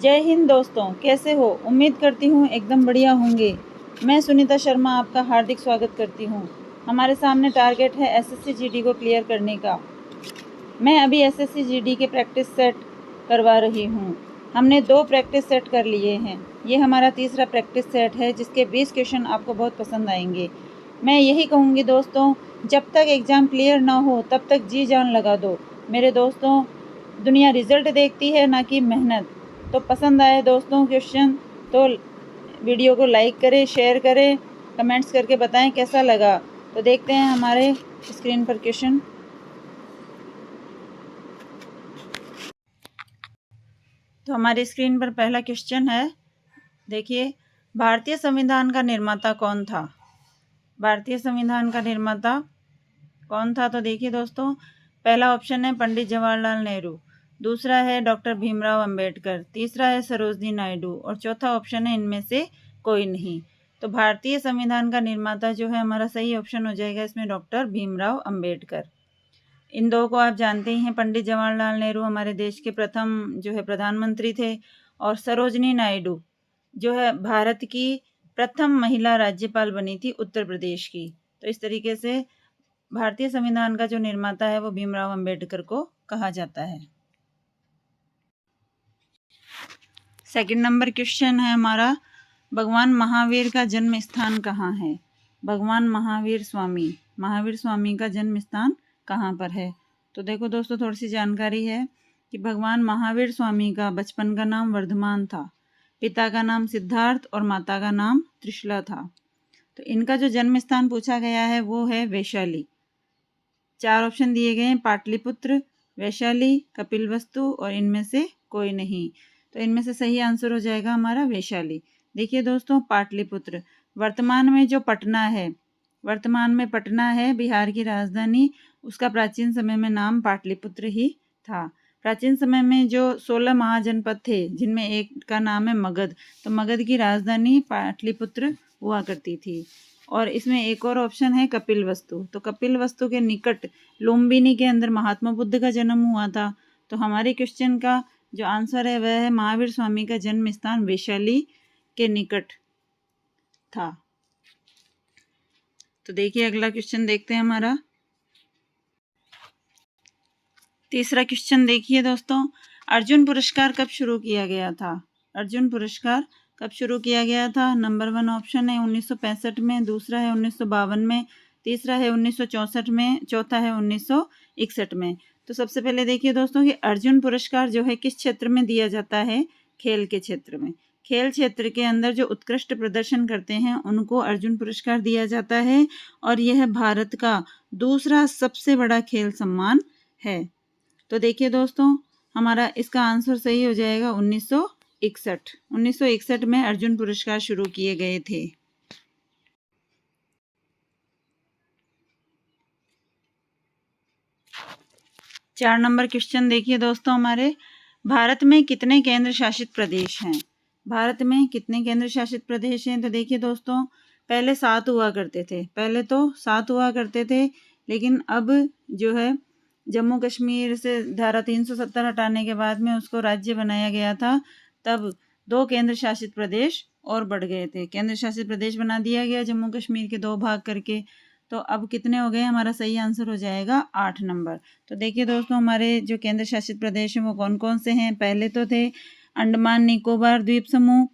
जय हिंद दोस्तों, कैसे हो? उम्मीद करती हूँ एकदम बढ़िया होंगे। मैं सुनीता शर्मा आपका हार्दिक स्वागत करती हूँ। हमारे सामने टारगेट है एसएससी जीडी को क्लियर करने का। मैं अभी एसएससी जीडी के प्रैक्टिस सेट करवा रही हूँ। हमने 2 प्रैक्टिस सेट कर लिए हैं। ये हमारा तीसरा प्रैक्टिस सेट है जिसके 20 क्वेश्चन आपको बहुत पसंद आएंगे। मैं यही कहूँगी दोस्तों, जब तक एग्ज़ाम क्लियर ना हो तब तक जी जान लगा दो। मेरे दोस्तों, दुनिया रिज़ल्ट देखती है ना कि मेहनत। तो पसंद आए दोस्तों क्वेश्चन तो वीडियो को लाइक करें, शेयर करें, कमेंट्स करके बताएं कैसा लगा। तो देखते हैं हमारे स्क्रीन पर क्वेश्चन। तो हमारी स्क्रीन पर पहला क्वेश्चन है, देखिए, भारतीय संविधान का निर्माता कौन था? भारतीय संविधान का निर्माता कौन था? तो देखिए दोस्तों, पहला ऑप्शन है पंडित जवाहरलाल नेहरू, दूसरा है डॉक्टर भीमराव अंबेडकर, तीसरा है सरोजिनी नायडू और चौथा ऑप्शन है इनमें से कोई नहीं। तो भारतीय संविधान का निर्माता जो है हमारा सही ऑप्शन हो जाएगा इसमें डॉक्टर भीमराव अंबेडकर। इन दो को आप जानते ही हैं, पंडित जवाहरलाल नेहरू हमारे देश के प्रथम जो है प्रधानमंत्री थे और सरोजिनी नायडू जो है भारत की प्रथम महिला राज्यपाल बनी थी उत्तर प्रदेश की। तो इस तरीके से भारतीय संविधान का जो निर्माता है वो भीमराव अंबेडकर को कहा जाता है। सेकंड नंबर क्वेश्चन है हमारा, भगवान महावीर का जन्म स्थान कहाँ है? भगवान महावीर स्वामी का जन्म स्थान कहाँ पर है? तो देखो दोस्तों, थोड़ी सी जानकारी है कि भगवान महावीर स्वामी का बचपन का नाम वर्धमान था, पिता का नाम सिद्धार्थ और माता का नाम त्रिशला था। तो इनका जो जन्म स्थान पूछा गया है वो है वैशाली। 4 ऑप्शन दिए गए हैं, पाटलिपुत्र, वैशाली, कपिलवस्तु और इनमें से कोई नहीं। तो इनमें से सही आंसर हो जाएगा हमारा वैशाली। देखिए दोस्तों, पाटलिपुत्र वर्तमान में पटना है बिहार की राजधानी। उसका प्राचीन समय में नाम पाटलिपुत्र ही था। प्राचीन समय में जो 16 महाजनपद थे जिनमें एक का नाम है मगध, तो मगध की राजधानी पाटलिपुत्र हुआ करती थी। और इसमें एक और ऑप्शन है कपिलवस्तु। तो कपिलवस्तु के निकट लुम्बिनी के अंदर महात्मा बुद्ध का जन्म हुआ था। तो हमारे क्वेश्चन का जो आंसर है वह है महावीर स्वामी का जन्म स्थान वैशाली के निकट था। तो देखिए अगला क्वेश्चन देखते हैं हमारा। तीसरा क्वेश्चन देखिए दोस्तों, अर्जुन पुरस्कार कब शुरू किया गया था? अर्जुन पुरस्कार कब शुरू किया गया था? नंबर 1 ऑप्शन है 1965 में, दूसरा है 1952 में, तीसरा है 1964 में, चौथा है 1961 में। तो सबसे पहले देखिए दोस्तों कि अर्जुन पुरस्कार जो है किस क्षेत्र में दिया जाता है? खेल के क्षेत्र में। खेल क्षेत्र के अंदर जो उत्कृष्ट प्रदर्शन करते हैं उनको अर्जुन पुरस्कार दिया जाता है और यह भारत का दूसरा सबसे बड़ा खेल सम्मान है। तो देखिए दोस्तों, हमारा इसका आंसर सही हो जाएगा 1961। 1961 में अर्जुन पुरस्कार शुरू किए गए थे। चार नंबर क्वेश्चन देखिए दोस्तों हमारे, भारत में कितने केंद्र शासित प्रदेश हैं? भारत में कितने केंद्र शासित प्रदेश हैं? तो देखिए दोस्तों, पहले 7 हुआ करते थे, लेकिन अब जो है जम्मू कश्मीर से धारा 370 हटाने के बाद में उसको राज्य बनाया गया था, तब 2 केंद्र शासित प्रदेश और बढ़ गए थे। केंद्र शासित प्रदेश बना दिया गया जम्मू कश्मीर के 2 भाग करके। तो अब कितने हो गए? हमारा सही आंसर हो जाएगा 8 नंबर। तो देखिए दोस्तों, हमारे जो केंद्र शासित प्रदेश हैं वो कौन कौन से हैं? पहले तो थे अंडमान निकोबार द्वीप समूह,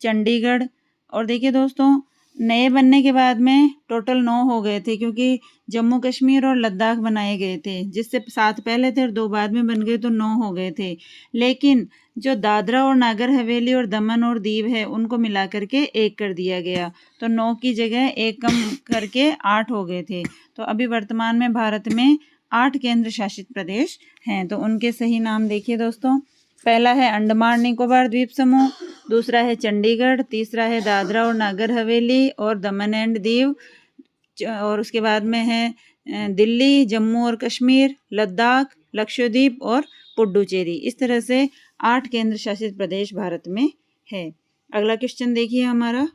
चंडीगढ़, और देखिए दोस्तों नए बनने के बाद में टोटल 9 हो गए थे क्योंकि जम्मू कश्मीर और लद्दाख बनाए गए थे, जिससे 7 पहले थे और 2 बाद में बन गए, तो 9 हो गए थे। लेकिन जो दादरा और नागर हवेली और दमन और दीव है उनको मिला करके 1 कर दिया गया, तो 9 की जगह 1 कम करके 8 हो गए थे। तो अभी वर्तमान में भारत में 8 केंद्र शासित प्रदेश हैं। तो उनके सही नाम देखिए दोस्तों, पहला है अंडमान निकोबार द्वीप समूह, दूसरा है चंडीगढ़, तीसरा है दादरा और नागर हवेली और दमन एंड दीव, और उसके बाद में है दिल्ली, जम्मू और कश्मीर, लद्दाख, लक्षद्वीप और पुडुचेरी। इस तरह से 8 केंद्र शासित प्रदेश भारत में है। अगला क्वेश्चन देखिए हमारा,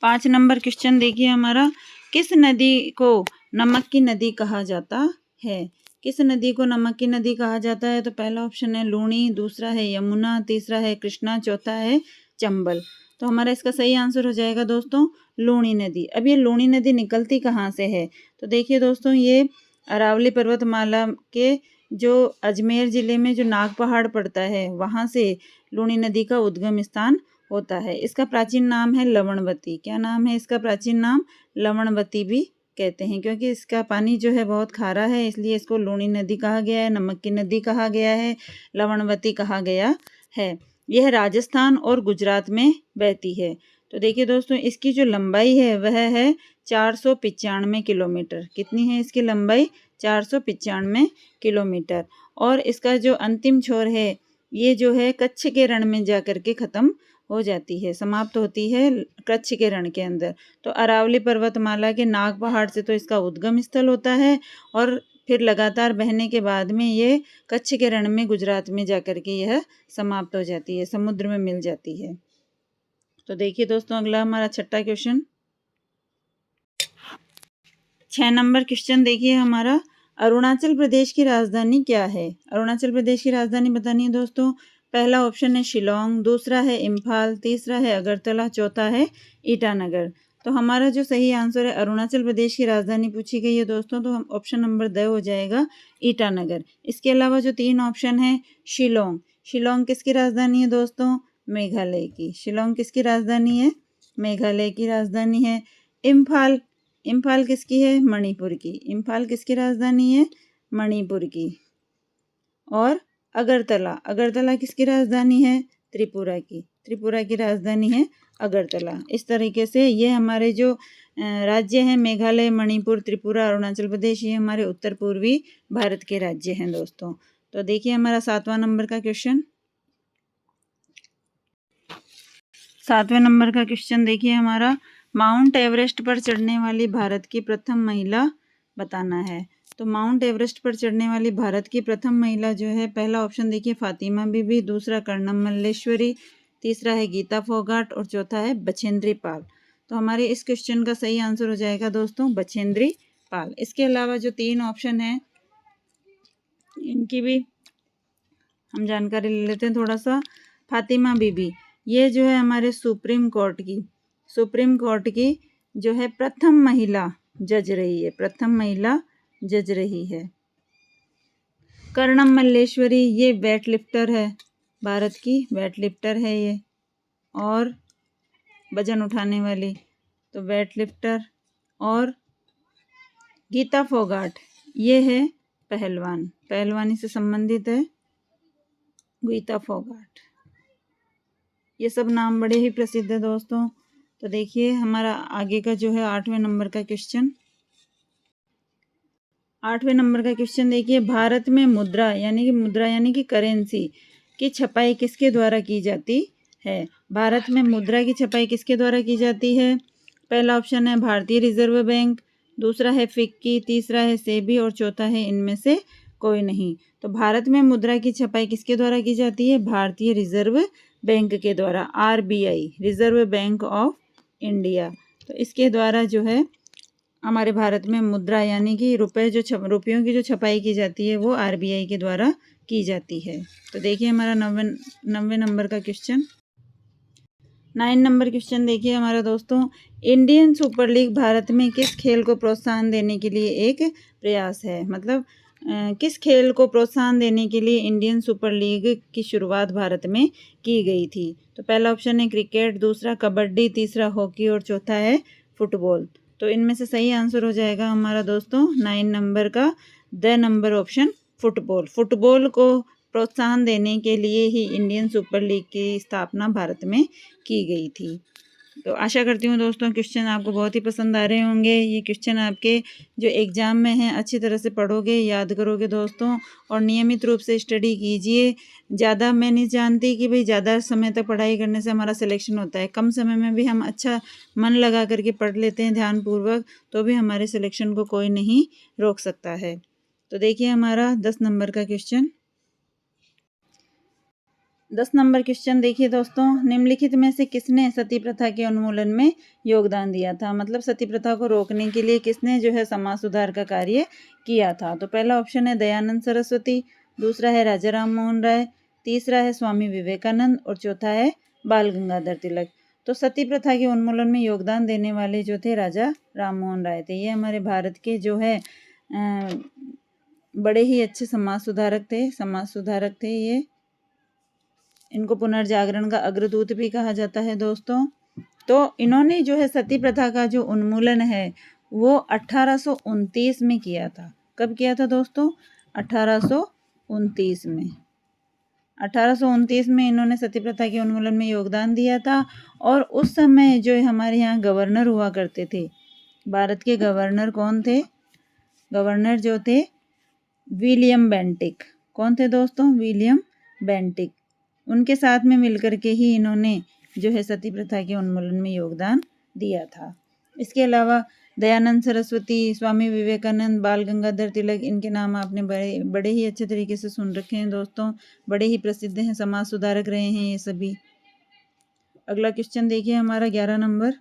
5 नंबर क्वेश्चन देखिए हमारा, किस नदी को नमक की नदी कहा जाता है? किस नदी को नमक की नदी कहा जाता है? तो पहला ऑप्शन है लूणी, दूसरा है यमुना, तीसरा है कृष्णा, चौथा है चंबल। तो हमारा इसका सही आंसर हो जाएगा दोस्तों लूणी नदी। अब ये लूणी नदी निकलती कहाँ से है? तो देखिए दोस्तों, ये अरावली पर्वतमाला के जो अजमेर ज़िले में जो नाग पहाड़ पड़ता है, वहाँ से लूणी नदी का उद्गम स्थान होता है। इसका प्राचीन नाम है लवणवती। क्या नाम है इसका प्राचीन नाम? लवणवती भी कहते हैं, क्योंकि इसका पानी जो है बहुत खारा है, इसलिए इसको लूणी नदी कहा गया है, नमक की नदी कहा गया है, लवणवती कहा गया है। यह राजस्थान और गुजरात में बहती है। तो देखिए दोस्तों, इसकी जो लंबाई है वह है 495 किलोमीटर। कितनी है इसकी लंबाई? 495 किलोमीटर। और इसका जो अंतिम छोर है, ये जो है कच्छ के रण में जाकर के ख़त्म हो जाती है, समाप्त होती है कच्छ के रण के अंदर। तो अरावली पर्वतमाला के नाग पहाड़ से तो इसका उद्गम स्थल होता है, और फिर लगातार बहने के बाद में ये कच्छ के रण में गुजरात में जाकर के यह समाप्त हो जाती है, समुद्र में मिल जाती है। तो देखिए दोस्तों, अगला हमारा छठा क्वेश्चन, 6 नंबर क्वेश्चन देखिए हमारा, अरुणाचल प्रदेश की राजधानी क्या है? अरुणाचल प्रदेश की राजधानी बतानी है दोस्तों। पहला ऑप्शन है शिलोंग, दूसरा है इम्फाल, तीसरा है अगरतला, चौथा है ईटानगर। तो हमारा जो सही आंसर है, अरुणाचल प्रदेश की राजधानी पूछी गई है दोस्तों, तो हम ऑप्शन नंबर द हो जाएगा ईटानगर। इसके अलावा जो 3 ऑप्शन है, शिलोंग, शिलोंग किसकी राजधानी है दोस्तों? मेघालय की। शिलोंग किसकी राजधानी है? मेघालय की राजधानी है। इम्फाल, इम्फाल किसकी है? मणिपुर की। इम्फाल किसकी राजधानी है? मणिपुर की। और अगरतला, अगरतला किसकी राजधानी है? त्रिपुरा की। त्रिपुरा की राजधानी है अगरतला। इस तरीके से ये हमारे जो राज्य हैं, मेघालय, मणिपुर, त्रिपुरा, अरुणाचल प्रदेश, ये हमारे उत्तर पूर्वी भारत के राज्य हैं दोस्तों। तो देखिए हमारा 7वां नंबर का क्वेश्चन, 7वें नंबर का क्वेश्चन देखिए हमारा, माउंट एवरेस्ट पर चढ़ने वाली भारत की प्रथम महिला बताना है। तो माउंट एवरेस्ट पर चढ़ने वाली भारत की प्रथम महिला जो है, पहला ऑप्शन देखिए फातिमा बीबी, दूसरा कर्णम मल्लेश्वरी, तीसरा है गीता फोगाट, और चौथा है बछेंद्री पाल। तो हमारे इस क्वेश्चन का सही आंसर हो जाएगा दोस्तों बछेंद्री पाल। इसके अलावा जो 3 ऑप्शन है, इनकी भी हम जानकारी ले लेते हैं थोड़ा सा। फातिमा बीबी, ये जो है हमारे सुप्रीम कोर्ट की जो है प्रथम महिला जज रही है, प्रथम महिला जज रही है। कर्णम मल्लेश्वरी, ये वेट लिफ्टर है, भारत की वेट लिफ्टर है ये, और वजन उठाने वाली, तो वेट लिफ्टर। और गीता फोगाट, ये है पहलवान, पहलवानी से संबंधित है गीता फोगाट। ये सब नाम बड़े ही प्रसिद्ध है दोस्तों। तो देखिए हमारा आगे का जो है 8वें नंबर का क्वेश्चन, 8वें नंबर का क्वेश्चन देखिए, भारत में मुद्रा यानी कि करेंसी की छपाई किसके द्वारा की जाती है? भारत में मुद्रा की छपाई किसके द्वारा की जाती है? पहला ऑप्शन है भारतीय रिजर्व बैंक, दूसरा है फिक्की, तीसरा है सेबी, और चौथा है इनमें से कोई नहीं। तो भारत में मुद्रा की छपाई किसके द्वारा की जाती है? भारतीय रिजर्व बैंक के द्वारा, RBI, reserve bank of India. तो इसके द्वारा जो है हमारे भारत में मुद्रा यानी कि रुपयों की जो छपाई की जाती है, वो आरबीआई के द्वारा की जाती है। तो देखिए हमारा 9वें नंबर का क्वेश्चन, 9 नंबर क्वेश्चन देखिए हमारा दोस्तों, इंडियन सुपर लीग भारत में किस खेल को प्रोत्साहन देने के लिए एक प्रयास है? मतलब किस खेल को प्रोत्साहन देने के लिए इंडियन सुपर लीग की शुरुआत भारत में की गई थी? तो पहला ऑप्शन है क्रिकेट, दूसरा कबड्डी, तीसरा हॉकी, और चौथा है फुटबॉल। तो इनमें से सही आंसर हो जाएगा हमारा दोस्तों 9 नंबर का the number option football. Football को प्रोत्साहन देने के लिए ही इंडियन सुपर लीग की स्थापना भारत में की गई थी। तो आशा करती हूँ दोस्तों क्वेश्चन आपको बहुत ही पसंद आ रहे होंगे। ये क्वेश्चन आपके जो एग्ज़ाम में हैं अच्छी तरह से पढ़ोगे, याद करोगे दोस्तों, और नियमित रूप से स्टडी कीजिए। ज़्यादा मैं नहीं जानती कि भाई ज़्यादा समय तक पढ़ाई करने से हमारा सिलेक्शन होता है। कम समय में भी हम अच्छा मन लगा करके पढ़ लेते हैं ध्यानपूर्वक, तो भी हमारे सिलेक्शन को कोई नहीं रोक सकता है। तो देखिए हमारा 10 नंबर का क्वेश्चन, 10 नंबर क्वेश्चन देखिए दोस्तों, निम्नलिखित में से किसने सती प्रथा के उन्मूलन में योगदान दिया था? मतलब सती प्रथा को रोकने के लिए किसने जो है समाज सुधार का कार्य किया था? तो पहला ऑप्शन है दयानंद सरस्वती, दूसरा है राजा राम मोहन राय, तीसरा है स्वामी विवेकानंद और चौथा है बाल गंगाधर तिलक। तो सती प्रथा के उन्मूलन में योगदान देने वाले जो थे राजा राम मोहन राय थे। ये हमारे भारत के जो है बड़े ही अच्छे समाज सुधारक थे ये। इनको पुनर्जागरण का अग्रदूत भी कहा जाता है दोस्तों। तो इन्होंने जो है सती प्रथा का जो उन्मूलन है वो 1829 में किया था। कब किया था दोस्तों? 1829 में। 1829 में इन्होंने सती प्रथा के उन्मूलन में योगदान दिया था। और उस समय जो हमारे यहाँ गवर्नर हुआ करते थे, भारत के गवर्नर कौन थे? गवर्नर जो थे विलियम बेंटिक। कौन थे दोस्तों? William Bentinck. उनके साथ में मिलकर के ही इन्होंने जो है सती प्रथा के उन्मूलन में योगदान दिया था। इसके अलावा दयानंद सरस्वती, स्वामी विवेकानंद, बाल गंगाधर तिलक, इनके नाम आपने बड़े ही अच्छे तरीके से सुन रखे हैं दोस्तों। बड़े ही प्रसिद्ध हैं, समाज सुधारक रहे हैं ये सभी। अगला क्वेश्चन देखिए हमारा 11 नंबर।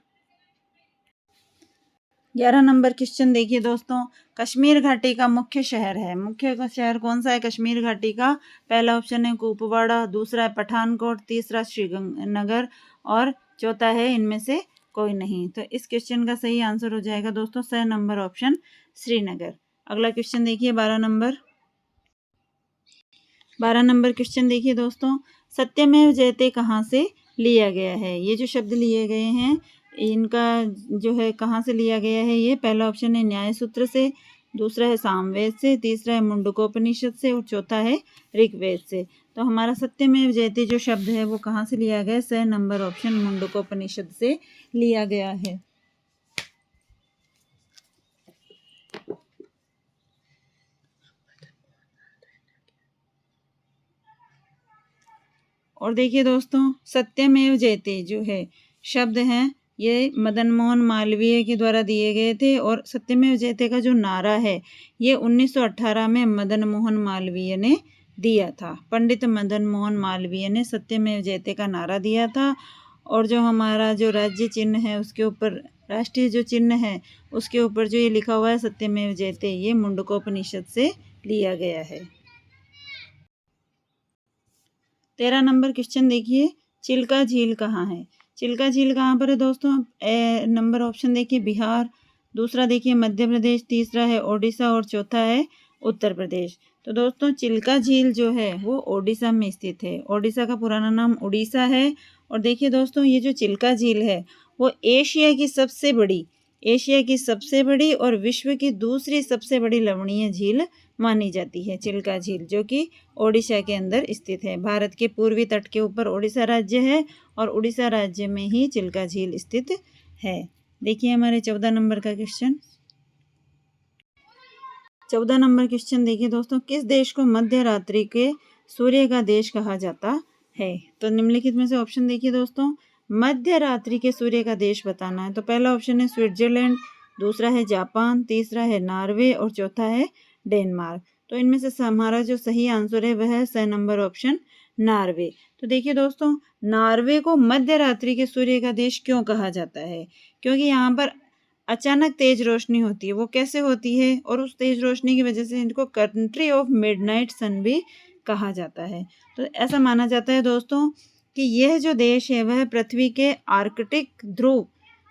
11 नंबर क्वेश्चन देखिए दोस्तों, कश्मीर घाटी का मुख्य शहर है। मुख्य शहर कौन सा है कश्मीर घाटी का? पहला ऑप्शन है कुपवाड़ा, दूसरा है पठानकोट, तीसरा श्रीगंगानगर और चौथा है इनमें से कोई नहीं। तो इस क्वेश्चन का सही आंसर हो जाएगा दोस्तों 6 नंबर ऑप्शन श्रीनगर। अगला क्वेश्चन देखिए 12 नंबर। 12 नंबर क्वेश्चन देखिए दोस्तों, सत्यमेव जयते कहाँ से लिया गया है? ये जो शब्द लिए गए हैं इनका जो है कहाँ से लिया गया है? ये पहला ऑप्शन है न्याय सूत्र से, दूसरा है सामवेद से, तीसरा है मुंडकोपनिषद से और चौथा है ऋग्वेद से। तो हमारा सत्यमेव जयते जो शब्द है वो कहाँ से लिया गया है? 6 नंबर ऑप्शन मुंडकोपनिषद से लिया गया है। और देखिए दोस्तों, सत्यमेव जयते जो है शब्द हैं ये मदन मोहन मालवीय के द्वारा दिए गए थे। और सत्यमेव जयते का जो नारा है ये 1918 में मदन मोहन मालवीय ने दिया था। पंडित मदन मोहन मालवीय ने सत्यमेव जयते का नारा दिया था। और जो हमारा जो राज्य चिन्ह है उसके ऊपर, राष्ट्रीय जो चिन्ह है उसके ऊपर जो ये लिखा हुआ है सत्यमेव जयते, ये मुंडकोपनिषद से लिया गया है। 13 नंबर क्वेश्चन देखिए, चिल्का झील कहाँ है? चिल्का झील कहाँ पर है दोस्तों? नंबर ऑप्शन देखिए बिहार, दूसरा देखिए मध्य प्रदेश, तीसरा है ओडिशा और चौथा है उत्तर प्रदेश। तो दोस्तों चिल्का झील जो है वो ओडिशा में स्थित है। ओडिशा का पुराना नाम उड़ीसा है। और देखिए दोस्तों ये जो चिल्का झील है वो एशिया की सबसे बड़ी और विश्व की दूसरी सबसे बड़ी लवणीय झील मानी जाती है। चिल्का झील जो कि ओडिशा के अंदर स्थित है। भारत के पूर्वी तट के ऊपर ओडिशा राज्य है और उड़ीसा राज्य में ही चिल्का झील स्थित है। देखिए हमारे 14 नंबर का क्वेश्चन। 14 नंबर क्वेश्चन देखिए दोस्तों, किस देश को मध्य रात्रि के सूर्य का देश कहा जाता है? तो निम्नलिखित में से ऑप्शन देखिए दोस्तों, मध्य रात्रि के सूर्य का देश बताना है। तो पहला ऑप्शन है स्विट्जरलैंड, दूसरा है जापान, तीसरा है नॉर्वे और चौथा है डेनमार्क। तो इनमें से हमारा जो सही आंसर है वह है 6 नंबर ऑप्शन नॉर्वे। तो देखिए दोस्तों, नॉर्वे को मध्य रात्रि के सूर्य का देश क्यों कहा जाता है? क्योंकि यहाँ पर अचानक तेज रोशनी होती है। वो कैसे होती है? और उस तेज रोशनी की वजह से इनको कंट्री ऑफ मिडनाइट सन भी कहा जाता है। तो ऐसा माना जाता है दोस्तों कि यह जो देश है वह पृथ्वी के आर्कटिक ध्रुव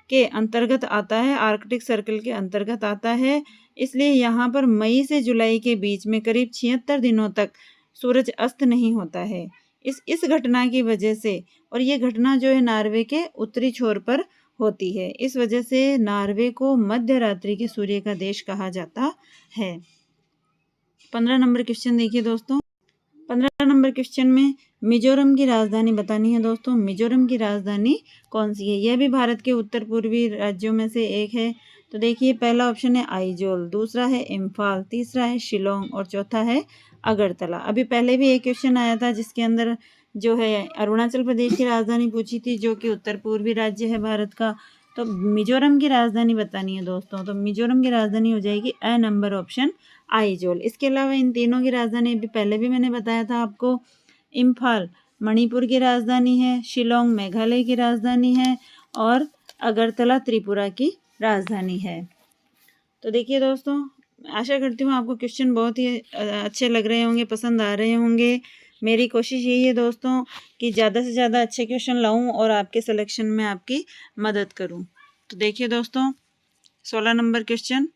के अंतर्गत आता है, आर्कटिक सर्कल के अंतर्गत आता है। इसलिए यहाँ पर मई से जुलाई के बीच में करीब 76 दिनों तक सूरज अस्त नहीं होता है। इस घटना की वजह से, और ये घटना जो है नॉर्वे के उत्तरी छोर पर होती है, इस वजह से नॉर्वे को मध्य रात्रि के सूर्य का देश कहा जाता है। 15 नंबर क्वेश्चन देखिए दोस्तों। 15 नंबर क्वेश्चन में मिजोरम की राजधानी बतानी है दोस्तों। मिजोरम की राजधानी कौन सी है? यह भी भारत के उत्तर पूर्वी राज्यों में से एक है। तो देखिए पहला ऑप्शन है आइजोल, दूसरा है इम्फाल, तीसरा है शिलोंग और चौथा है अगरतला। अभी पहले भी एक क्वेश्चन आया था जिसके अंदर जो है अरुणाचल प्रदेश की राजधानी पूछी थी, जो कि उत्तर पूर्वी राज्य है भारत का। तो मिजोरम की राजधानी बतानी है दोस्तों। तो मिजोरम की राजधानी हो जाएगी ए नंबर ऑप्शन आइजोल। इसके अलावा इन तीनों की राजधानी अभी पहले भी मैंने बताया था आपको, इम्फाल मणिपुर की राजधानी है, शिलोंग मेघालय की राजधानी है और अगरतला त्रिपुरा की राजधानी है। तो देखिए दोस्तों, आशा करती हूँ आपको क्वेश्चन बहुत ही अच्छे लग रहे होंगे, पसंद आ रहे होंगे। मेरी कोशिश यही है दोस्तों कि ज़्यादा से ज़्यादा अच्छे क्वेश्चन लाऊं और आपके सिलेक्शन में आपकी मदद करूं। तो देखिए दोस्तों, 16 नंबर क्वेश्चन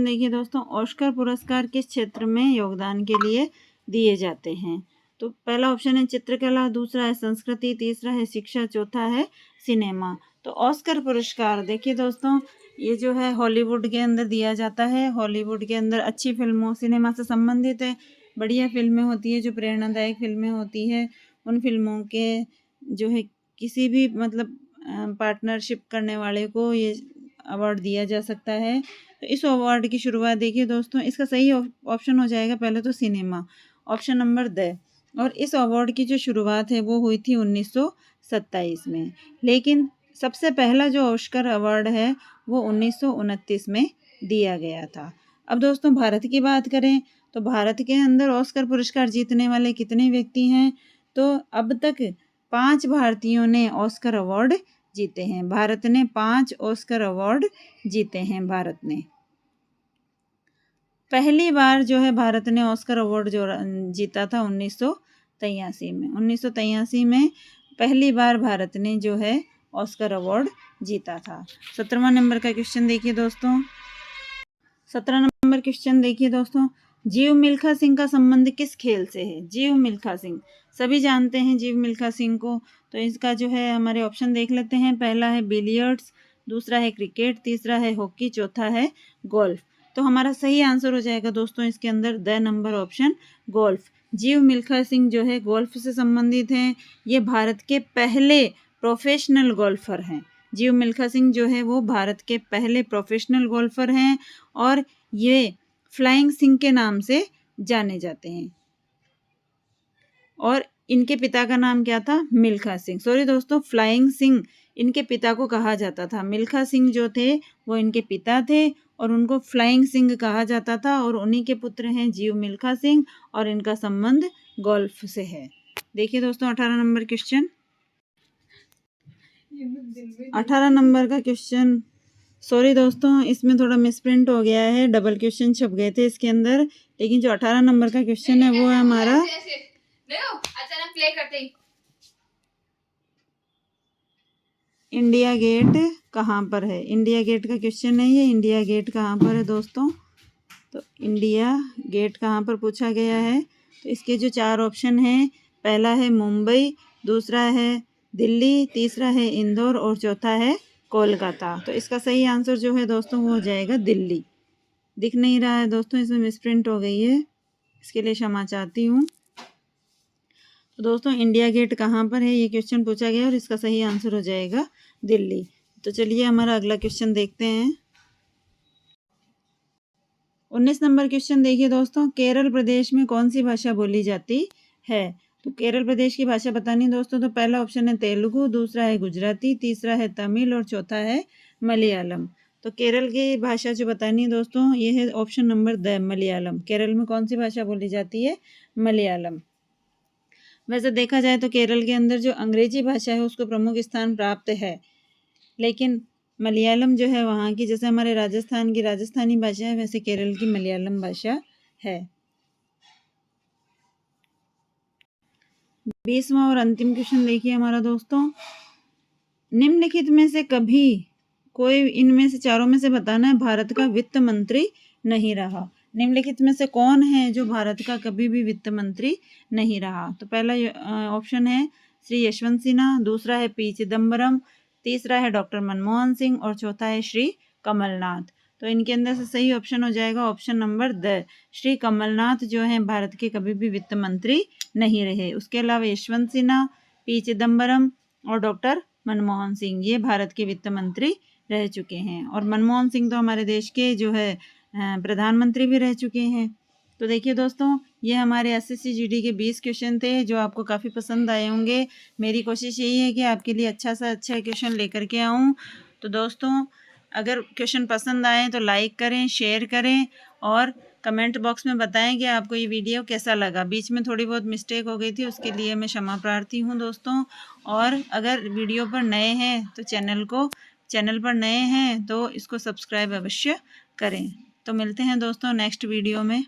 देखिए दोस्तों, ऑस्कर पुरस्कार किस क्षेत्र में योगदान के लिए दिए जाते हैं? तो पहला ऑप्शन है चित्रकला, दूसरा है संस्कृति, तीसरा है शिक्षा, चौथा है सिनेमा। तो ऑस्कर पुरस्कार देखिए दोस्तों, ये जो है हॉलीवुड के अंदर दिया जाता है। हॉलीवुड के अंदर अच्छी फिल्मों, सिनेमा से संबंधित है, बढ़िया फिल्में होती है, जो प्रेरणादायक फिल्में होती है, उन फिल्मों के जो है किसी भी मतलब पार्टनरशिप करने वाले को ये अवार्ड दिया जा सकता है। तो इस अवार्ड की शुरुआत देखिए दोस्तों, इसका सही ऑप्शन हो जाएगा पहले तो सिनेमा, ऑप्शन नंबर द। और इस अवार्ड की जो शुरुआत है वो हुई थी 1927 में, लेकिन सबसे पहला जो ऑस्कर अवार्ड है वो 1929 में दिया गया था। अब दोस्तों भारत की बात करें तो भारत के अंदर ऑस्कर पुरस्कार जीतने वाले कितने व्यक्ति हैं? तो अब तक 5 भारतीयों ने ऑस्कर अवार्ड जीते हैं। भारत ने 5 ऑस्कर अवार्ड जीते हैं। भारत ने पहली बार जो है भारत ने ऑस्कर अवार्ड जो जीता था 1983 में। 1983 में पहली बार भारत ने जो है ऑस्कर अवार्ड जीता था। 17वां नंबर का क्वेश्चन देखिए दोस्तों, 17 नंबर क्वेश्चन देखिए दोस्तों, जीव मिल्खा सिंह का संबंध किस खेल से है? जीव मिल्खा सिंह, सभी जानते हैं जीव मिल्खा सिंह को। तो इसका जो है हमारे ऑप्शन देख लेते हैं। पहला है बिलियर्ड्स, दूसरा है क्रिकेट, तीसरा है हॉकी, चौथा है गोल्फ। तो हमारा सही आंसर हो जाएगा दोस्तों इसके अंदर द नंबर ऑप्शन गोल्फ। जीव मिल्खा सिंह जो है गोल्फ से संबंधित हैं। ये भारत के पहले प्रोफेशनल गोल्फर हैं। जीव मिल्खा सिंह जो है वो भारत के पहले प्रोफेशनल गोल्फर हैं और ये फ्लाइंग सिंह के नाम से जाने जाते हैं। और इनके पिता का नाम क्या था? मिल्खा सिंह। सॉरी दोस्तों, फ्लाइंग सिंह इनके पिता को कहा जाता था। मिल्खा सिंह जो थे वो इनके पिता थे और उनको फ्लाइंग सिंह कहा जाता था और उन्हीं के पुत्र हैं जीव मिल्खा सिंह और इनका संबंध गोल्फ से है। देखिए दोस्तों 18 नंबर क्वेश्चन, 18 नंबर का क्वेश्चन, सॉरी दोस्तों इसमें थोड़ा मिसप्रिंट हो गया है, डबल क्वेश्चन छप गए थे इसके अंदर, लेकिन जो 18 नंबर का क्वेश्चन है वो है हमारा अचानक प्ले करते इंडिया गेट कहाँ पर है? इंडिया गेट का क्वेश्चन है ये। इंडिया गेट कहाँ पर है दोस्तों? तो इंडिया गेट कहाँ पर पूछा गया है? तो इसके जो 4 ऑप्शन हैं, पहला है मुंबई, दूसरा है दिल्ली, तीसरा है इंदौर और चौथा है कोलकाता। तो इसका सही आंसर जो है दोस्तों वो हो जाएगा दिल्ली। दिख नहीं रहा है दोस्तों, इसमें मिसप्रिंट हो गई है, इसके लिए क्षमा चाहती हूँ। तो दोस्तों इंडिया गेट कहाँ पर है ये क्वेश्चन पूछा गया और इसका सही आंसर हो जाएगा दिल्ली। तो चलिए हमारा अगला क्वेश्चन देखते हैं। 19 नंबर क्वेश्चन देखिए दोस्तों, केरल प्रदेश में कौन सी भाषा बोली जाती है? तो केरल प्रदेश की भाषा बतानी दोस्तों, तो पहला ऑप्शन है तेलुगु, दूसरा है गुजराती, तीसरा है तमिल और चौथा है मलयालम। तो केरल की भाषा जो बतानी है दोस्तों ये है option number the, Malayalam. Kerala में कौन सी भाषा बोली जाती है? मलयालम। वैसे देखा जाए तो केरल के अंदर जो अंग्रेजी भाषा है उसको प्रमुख स्थान प्राप्त है, लेकिन मलयालम जो है वहाँ की, जैसे हमारे राजस्थान की राजस्थानी भाषा है वैसे केरल की मलयालम भाषा है। 20वां और अंतिम क्वेश्चन देखिए हमारा दोस्तों, निम्नलिखित में से कभी कोई इनमें से चारों में से बताना है भारत का वित्त मंत्री नहीं रहा। निम्नलिखित में से कौन है जो भारत का कभी भी वित्त मंत्री नहीं रहा? तो पहला ऑप्शन है श्री यशवंत सिन्हा, दूसरा है पी चिदम्बरम, तीसरा है डॉक्टर मनमोहन सिंह और चौथा है श्री कमलनाथ। तो इनके अंदर से सही ऑप्शन हो जाएगा option number D, Shri Kamalnath जो हैं भारत के कभी भी वित्त मंत्री नहीं रहे। उसके अलावा यशवंत सिन्हा, पी चिदम्बरम और डॉक्टर मनमोहन सिंह ये भारत के वित्त मंत्री रह चुके हैं। और मनमोहन सिंह तो हमारे देश के जो है प्रधानमंत्री भी रह चुके हैं। तो देखिए दोस्तों ये हमारे एसएससी जीडी के 20 क्वेश्चन थे जो आपको काफ़ी पसंद आए होंगे। मेरी कोशिश यही है कि आपके लिए अच्छा क्वेश्चन लेकर के आऊँ। तो दोस्तों अगर क्वेश्चन पसंद आए तो लाइक करें, शेयर करें और कमेंट बॉक्स में बताएं कि आपको ये वीडियो कैसा लगा। बीच में थोड़ी बहुत मिस्टेक हो गई थी, उसके लिए मैं क्षमा प्रार्थी हूँ दोस्तों। और अगर वीडियो पर नए हैं तो चैनल पर नए हैं तो इसको सब्सक्राइब अवश्य करें। तो मिलते हैं दोस्तों नेक्स्ट वीडियो में।